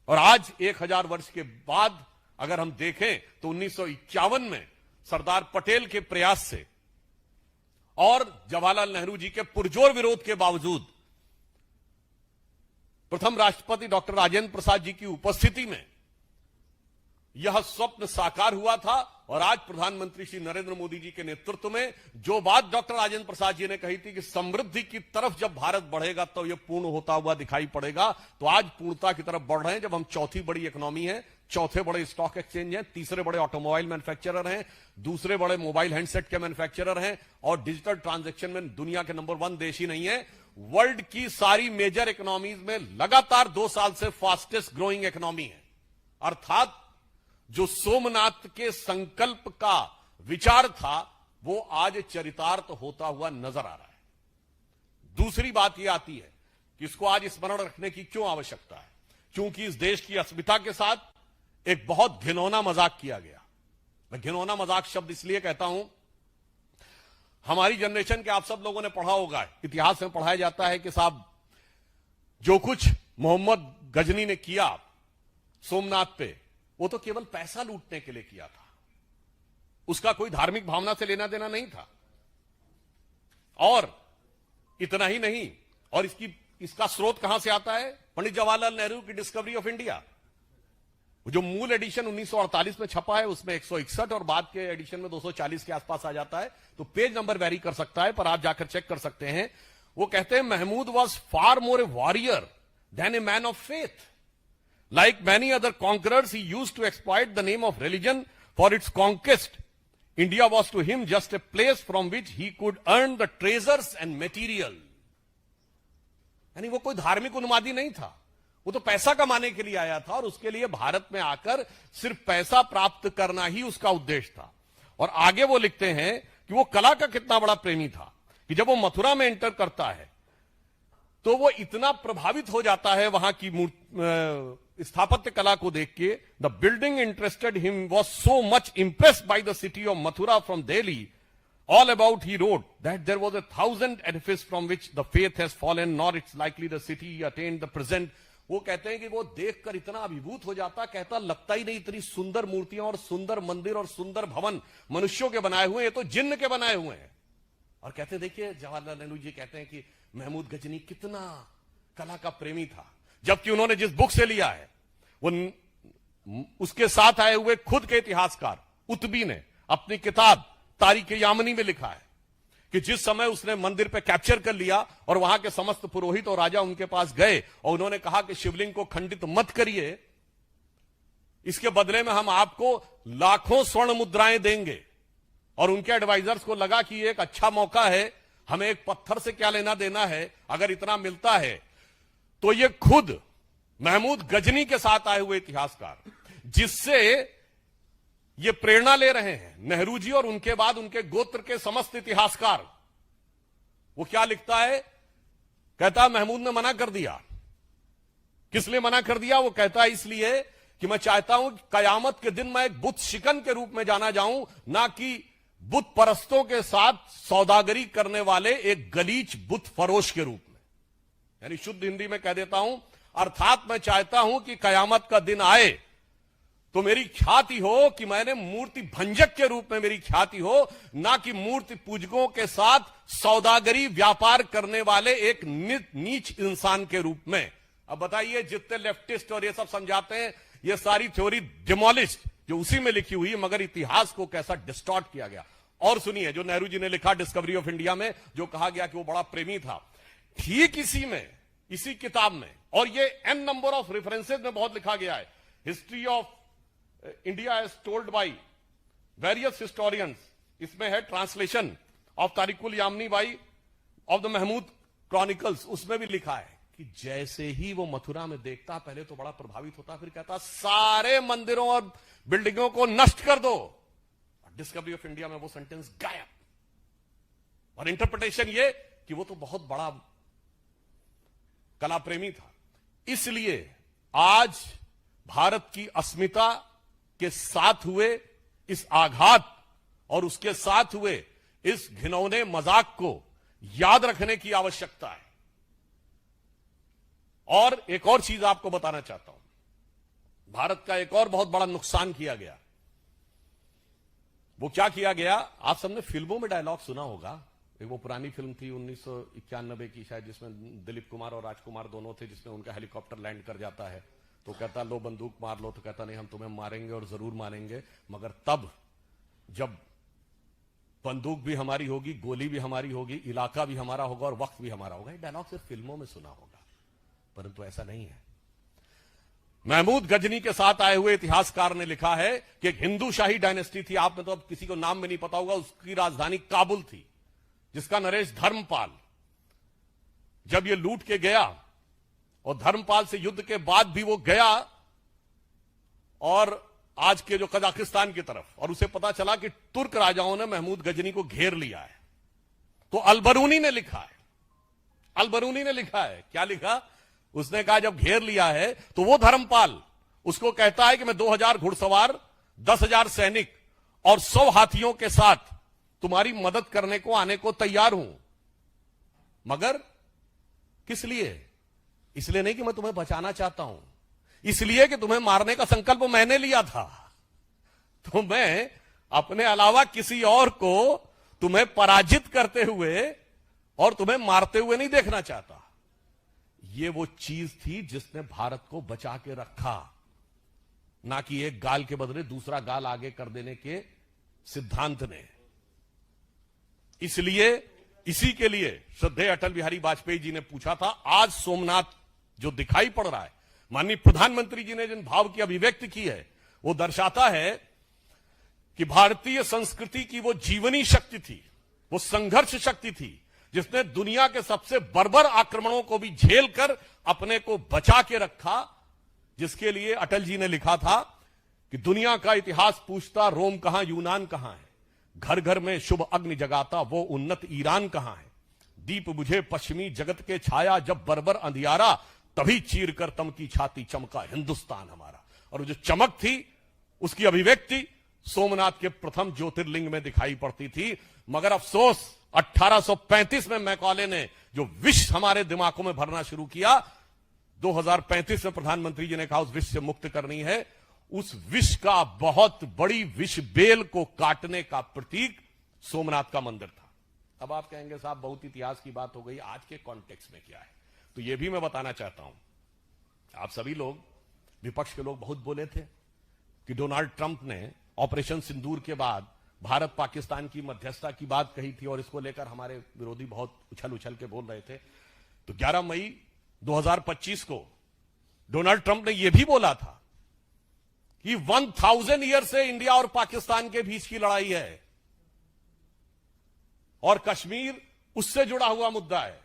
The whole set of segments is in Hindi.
और आज 1000 वर्ष के बाद अगर हम देखें तो 1951 में सरदार पटेल के प्रयास से और जवाहरलाल नेहरू जी के पुरजोर विरोध के बावजूद प्रथम राष्ट्रपति डॉक्टर राजेंद्र प्रसाद जी की उपस्थिति में यह स्वप्न साकार हुआ था। और आज प्रधानमंत्री श्री नरेंद्र मोदी जी के नेतृत्व में जो बात डॉक्टर राजेंद्र प्रसाद जी ने कही थी कि समृद्धि की तरफ जब भारत बढ़ेगा तो यह पूर्ण होता हुआ दिखाई पड़ेगा, तो आज पूर्णता की तरफ बढ़ रहे हैं। जब हम चौथी बड़ी इकोनॉमी है, चौथे बड़े स्टॉक एक्सचेंज हैं, तीसरे बड़े ऑटोमोबाइल मैन्युफैक्चरर हैं, दूसरे बड़े मोबाइल हैंडसेट के मैन्युफैक्चरर हैं और डिजिटल ट्रांजैक्शन में दुनिया के नंबर 1 देश ही नहीं है, वर्ल्ड की सारी मेजर इकोनॉमीज में लगातार 2 साल से फास्टेस्ट ग्रोइंग इकोनॉमी है। अर्थात जो सोमनाथ के संकल्प का विचार था वो आज चरितार्थ होता हुआ नजर आ रहा है। दूसरी बात यह आती है कि इसको आज स्मरण रखने की क्यों आवश्यकता है, क्योंकि इस देश की अस्मिता के साथ एक बहुत घिनौना मजाक किया गया। मैं घिनौना मजाक शब्द इसलिए कहता हूं, हमारी जनरेशन के आप सब लोगों ने पढ़ा होगा, इतिहास में पढ़ाया जाता है कि साहब जो कुछ मोहम्मद गजनी ने किया सोमनाथ पे वो तो केवल पैसा लूटने के लिए किया था, उसका कोई धार्मिक भावना से लेना देना नहीं था। और इतना ही नहीं, और इसका स्रोत कहां से आता है, पंडित जवाहरलाल नेहरू की डिस्कवरी ऑफ इंडिया। जो मूल एडिशन 1948 में छपा है उसमें 161 और बाद के एडिशन में 240 के आसपास आ जाता है, तो पेज नंबर वेरी कर सकता है, पर आप जाकर चेक कर सकते हैं। वो कहते हैं Mahmud was far more a warrior than a man of faith. Like many other conquerors, he used to exploit the name of religion for its conquest. India was to him just a place from which he could earn the treasures and material. यानी वो कोई धार्मिक उन्मादी नहीं था, वो तो पैसा कमाने के लिए आया था और उसके लिए भारत में आकर सिर्फ पैसा प्राप्त करना ही उसका उद्देश्य था। और आगे वो लिखते हैं कि वो कला का कितना बड़ा प्रेमी था कि जब वो मथुरा में एंटर करता है तो वो इतना प्रभावित हो जाता है वहां की स्थापत्य कला को देख के। The building interested him was so much impressed by the city of Mathura from Delhi. All about he rode that there was 1,000 edifice from which the faith has fallen nor it's likely the city attend the present. वो कहते हैं कि वो देखकर इतना अभिभूत हो जाता, कहता लगता ही नहीं इतनी सुंदर मूर्तियां और सुंदर मंदिर और सुंदर भवन मनुष्यों के बनाए हुए, ये तो जिन्न के बनाए हुए हैं। और कहते देखिए जवाहरलाल नेहरू जी कहते हैं कि महमूद गजनी कितना कला का प्रेमी था, जबकि उन्होंने जिस बुक से लिया है वो उसके साथ आए हुए खुद के इतिहासकार उतबी ने अपनी किताब तारीख यामनी में लिखा है कि जिस समय उसने मंदिर पे कैप्चर कर लिया और वहां के समस्त पुरोहित और राजा उनके पास गए और उन्होंने कहा कि शिवलिंग को खंडित मत करिए, इसके बदले में हम आपको लाखों स्वर्ण मुद्राएं देंगे। और उनके एडवाइजर्स को लगा कि ये एक अच्छा मौका है, हमें एक पत्थर से क्या लेना देना है, अगर इतना मिलता है तो ये खुद महमूद गजनी के साथ आए हुए इतिहासकार जिससे ये प्रेरणा ले रहे हैं नेहरू जी और उनके बाद उनके गोत्र के समस्त इतिहासकार, वो क्या लिखता है, कहता महमूद ने मना कर दिया। किस लिए मना कर दिया? वो कहता है इसलिए कि मैं चाहता हूं कि कयामत के दिन मैं एक बुत शिकन के रूप में जाना जाऊं, ना कि बुत परस्तों के साथ सौदागरी करने वाले एक गलीच बुत फरोश के रूप में। यानी शुद्ध हिंदी में कह देता हूं, अर्थात मैं चाहता हूं कि कयामत का दिन आए तो मेरी ख्याति हो कि मैंने मूर्ति भंजक के रूप में मेरी ख्याति हो, ना कि मूर्ति पूजकों के साथ सौदागरी व्यापार करने वाले एक नीच इंसान के रूप में। अब बताइए जितने लेफ्टिस्ट और ये सब समझाते हैं ये सारी थ्योरी डिमोलिश्ड जो उसी में लिखी हुई है, मगर इतिहास को कैसा डिस्टॉर्ट किया गया। और सुनिए जो नेहरू जी ने लिखा डिस्कवरी ऑफ इंडिया में, जो कहा गया कि वो बड़ा प्रेमी था, ठीक इसी में इसी किताब में, और ये एन नंबर ऑफ रेफरेंसेस में बहुत लिखा गया है, history of India as told by various historians, इसमें है translation of Tarikul Yamini by of the Mahmud chronicles, उसमें भी लिखा है कि जैसे ही वो मथुरा में देखता पहले तो बड़ा प्रभावित होता, फिर कहता सारे मंदिरों और बिल्डिंगों को नष्ट कर दो। डिस्कवरी ऑफ इंडिया में वो सेंटेंस गायब, और इंटरप्रिटेशन ये कि वो तो बहुत बड़ा कला प्रेमी था। इसलिए आज भारत की अस्मिता के साथ हुए इस आघात और उसके साथ हुए इस घिनौने मजाक को याद रखने की आवश्यकता है। और एक और चीज आपको बताना चाहता हूं, भारत का एक और बहुत बड़ा नुकसान किया गया। वो क्या किया गया? आप सबने फिल्मों में डायलॉग सुना होगा। एक वो पुरानी फिल्म थी 1991 की शायद, जिसमें दिलीप कुमार और राजकुमार दोनों थे, जिसमें उनका हेलीकॉप्टर लैंड कर जाता है तो कहता लो बंदूक मार लो, तो कहता नहीं हम तुम्हें मारेंगे और जरूर मारेंगे, मगर तब जब बंदूक भी हमारी होगी, गोली भी हमारी होगी, इलाका भी हमारा होगा और वक्त भी हमारा होगा। ये डायलॉग सिर्फ फिल्मों में सुना होगा, परंतु ऐसा नहीं है। महमूद गजनी के साथ आए हुए इतिहासकार ने लिखा है कि एक हिंदू शाही डायनेस्टी थी, आपने तो अब किसी को नाम में नहीं पता होगा, उसकी राजधानी काबुल थी, जिसका नरेश धर्मपाल जब ये लूट के गया और धर्मपाल से युद्ध के बाद भी वो गया और आज के जो कजाकिस्तान की तरफ, और उसे पता चला कि तुर्क राजाओं ने महमूद गजनी को घेर लिया है, तो अलबरूनी ने लिखा है, अलबरूनी ने लिखा है, क्या लिखा? उसने कहा जब घेर लिया है तो वो धर्मपाल उसको कहता है कि मैं 2000 घुड़सवार, 10,000 सैनिक और 100 हाथियों के साथ तुम्हारी मदद करने को आने को तैयार हूं, मगर किस लिए? इसलिए नहीं कि मैं तुम्हें बचाना चाहता हूं, इसलिए कि तुम्हें मारने का संकल्प मैंने लिया था, तो मैं अपने अलावा किसी और को तुम्हें पराजित करते हुए और तुम्हें मारते हुए नहीं देखना चाहता। ये वो चीज थी जिसने भारत को बचा के रखा, ना कि एक गाल के बदले दूसरा गाल आगे कर देने के सिद्धांत ने। इसलिए इसी के लिए श्रद्धेय अटल बिहारी वाजपेयी जी ने पूछा था, आज सोमनाथ जो दिखाई पड़ रहा है, माननीय प्रधानमंत्री जी ने जिन भाव की अभिव्यक्ति की है, वो दर्शाता है कि भारतीय संस्कृति की वो जीवनी शक्ति थी, वो संघर्ष शक्ति थी, जिसने दुनिया के सबसे बर्बर आक्रमणों को भी झेल कर अपने को बचा के रखा, जिसके लिए अटल जी ने लिखा था कि दुनिया का इतिहास पूछता रोम कहां, यूनान कहां है, घर घर में शुभ अग्नि जगाता वो उन्नत ईरान कहां है, दीप बुझे पश्चिमी जगत के छाया जब बर्बर अंधियारा, तभी चीर कर तम की छाती चमका हिंदुस्तान हमारा। और वो जो चमक थी उसकी अभिव्यक्ति सोमनाथ के प्रथम ज्योतिर्लिंग में दिखाई पड़ती थी। मगर अफसोस 1835 में मैकॉले ने जो विष हमारे दिमागों में भरना शुरू किया, 2035 में प्रधानमंत्री जी ने कहा उस विष से मुक्त करनी है, उस विष का बहुत बड़ी विष बेल को काटने का प्रतीक सोमनाथ का मंदिर था। अब आप कहेंगे साहब बहुत इतिहास की बात हो गई, आज के कॉन्टेक्स्ट में क्या है? तो यह भी मैं बताना चाहता हूं, आप सभी लोग, विपक्ष के लोग बहुत बोले थे कि डोनाल्ड ट्रंप ने ऑपरेशन सिंदूर के बाद भारत पाकिस्तान की मध्यस्थता की बात कही थी और इसको लेकर हमारे विरोधी बहुत उछल उछल के बोल रहे थे। तो 11 मई 2025 को डोनाल्ड ट्रंप ने यह भी बोला था कि 1000 ईयर से इंडिया और पाकिस्तान के बीच की लड़ाई है और कश्मीर उससे जुड़ा हुआ मुद्दा है।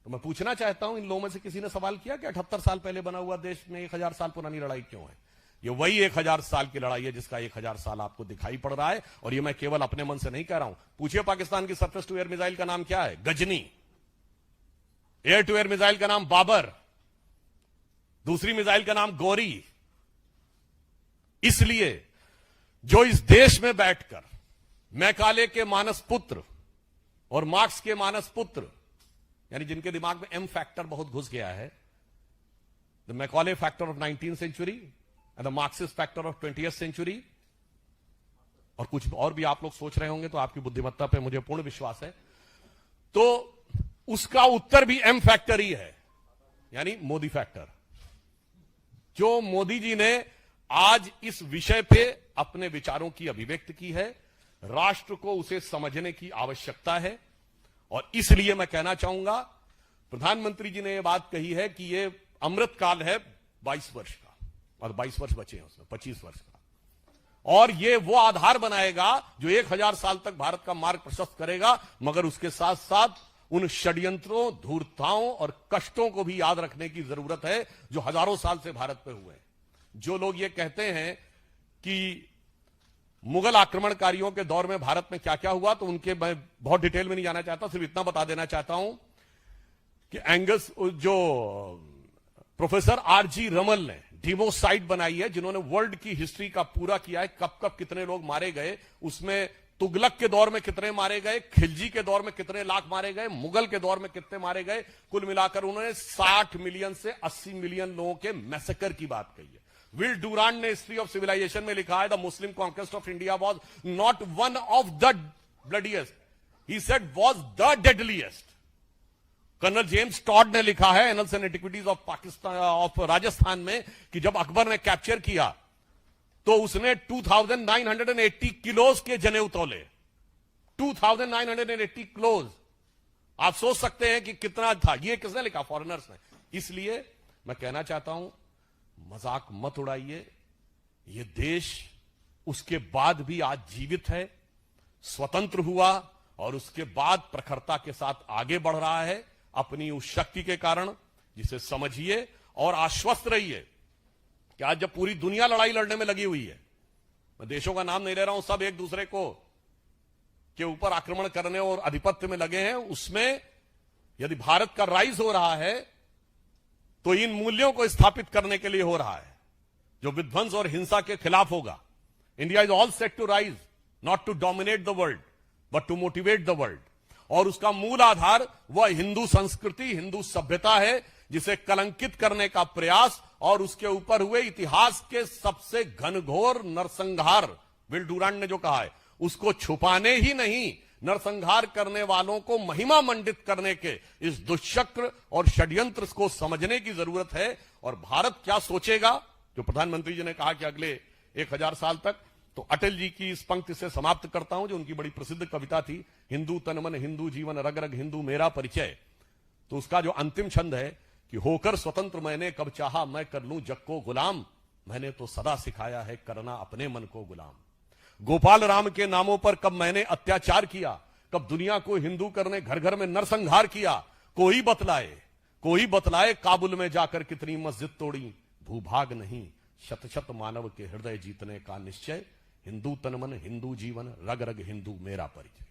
तो मैं पूछना चाहता हूं, इन लोगों में से किसी ने सवाल किया कि 78 साल पहले बना हुआ देश में 1000 साल पुरानी लड़ाई क्यों है? ये वही 1000 साल की लड़ाई है जिसका 1000 साल आपको दिखाई पड़ रहा है। और ये मैं केवल अपने मन से नहीं कह रहा हूं, पूछिए पाकिस्तान की सरफेस टू एयर मिसाइल का नाम क्या है? Ghazni. Air to air missile का नाम बाबर, दूसरी मिसाइल का नाम गौरी। इसलिए जो इस देश में बैठकर मैकाले के मानस पुत्र और मार्क्स के मानस पुत्र, यानी जिनके दिमाग में एम फैक्टर बहुत घुस गया है, the Macaulay factor of 19th century and the Marxist factor of 20th century, और कुछ और भी आप लोग सोच रहे होंगे, तो आपकी बुद्धिमत्ता पे मुझे पूर्ण विश्वास है, तो उसका उत्तर भी एम फैक्टर ही है, यानी मोदी फैक्टर। जो मोदी जी ने आज इस विषय पे अपने विचारों की अभिव्यक्ति की है, राष्ट्र को उसे समझने की आवश्यकता है। और इसलिए मैं कहना चाहूंगा, प्रधानमंत्री जी ने यह बात कही है कि यह अमृत काल है 22 वर्ष का, और 22 वर्ष बचे हैं उसमें, 25 वर्ष का, और यह वो आधार बनाएगा जो 1000 साल तक भारत का मार्ग प्रशस्त करेगा। मगर उसके साथ साथ उन षड्यंत्रों, धूर्तताओं और कष्टों को भी याद रखने की जरूरत है जो हजारों साल से भारत पे हुए हैं। जो लोग ये कहते हैं कि मुगल आक्रमणकारियों के दौर में भारत में क्या क्या हुआ, तो उनके मैं बहुत डिटेल में नहीं जाना चाहता, सिर्फ इतना बता देना चाहता हूं कि एंगस, जो प्रोफेसर आरजी रमल ने डिवो साइट बनाई है, जिन्होंने वर्ल्ड की हिस्ट्री का पूरा किया है, कब कब कितने लोग मारे गए, उसमें तुगलक के दौर में कितने मारे गए, खिलजी के दौर में कितने लाख मारे गए, मुगल के दौर में कितने मारे गए, कुल मिलाकर उन्होंने 60 मिलियन से 80 मिलियन लोगों के मैसेकर की बात कही है। विल डूरांड ने हिस्ट्री ऑफ सिविलाइजेशन में लिखा है, the Muslim conquest of India was not one of the bloodiest, he said was the deadliest. Colonel James Tod ने लिखा है annals and antiquities of Pakistan of Rajasthan में कि जब अकबर ने कैप्चर किया तो उसने 2980 किलोज के जनेऊ तोले, 2980 किलोज। आप सोच सकते हैं कि कितना था। ये किसने लिखा? फॉरेनर्स ने। इसलिए मैं कहना चाहता हूं, मजाक मत उड़ाइए। ये देश उसके बाद भी आज जीवित है, स्वतंत्र हुआ और उसके बाद प्रखरता के साथ आगे बढ़ रहा है अपनी उस शक्ति के कारण, जिसे समझिए और आश्वस्त रहिए कि आज जब पूरी दुनिया लड़ाई लड़ने में लगी हुई है, मैं देशों का नाम नहीं ले रहा हूं, सब एक दूसरे को के ऊपर आक्रमण करने और आधिपत्य में लगे हैं, उसमें यदि भारत का राइज हो रहा है तो इन मूल्यों को स्थापित करने के लिए हो रहा है, जो विध्वंस और हिंसा के खिलाफ होगा। India is all set to rise, not to dominate the world but to motivate the world. और उसका मूल आधार वह हिंदू संस्कृति, हिंदू सभ्यता है, जिसे कलंकित करने का प्रयास और उसके ऊपर हुए इतिहास के सबसे घनघोर नरसंहार, विल डूरांड ने जो कहा है, उसको छुपाने ही नहीं, नरसंहार करने वालों को महिमा मंडित करने के इस दुष्चक्र और षड्यंत्र को समझने की जरूरत है। और भारत क्या सोचेगा, जो प्रधानमंत्री जी ने कहा कि अगले 1000 साल तक, तो अटल जी की इस पंक्ति से समाप्त करता हूं, जो उनकी बड़ी प्रसिद्ध कविता थी, हिंदू तन मन हिंदू जीवन रग रग हिंदू मेरा परिचय। तो उसका जो अंतिम छंद है कि होकर स्वतंत्र मैंने कब चाहा मैं कर लूं जग को गुलाम, मैंने तो सदा सिखाया है करना अपने मन को गुलाम। गोपाल राम के नामों पर कब मैंने अत्याचार किया, कब दुनिया को हिंदू करने घर घर में नरसंहार किया, कोई बतलाए काबुल में जाकर कितनी मस्जिद तोड़ी, भूभाग नहीं शत शत मानव के हृदय जीतने का निश्चय, हिंदू तन मन हिंदू जीवन रग रग हिंदू मेरा परिचय।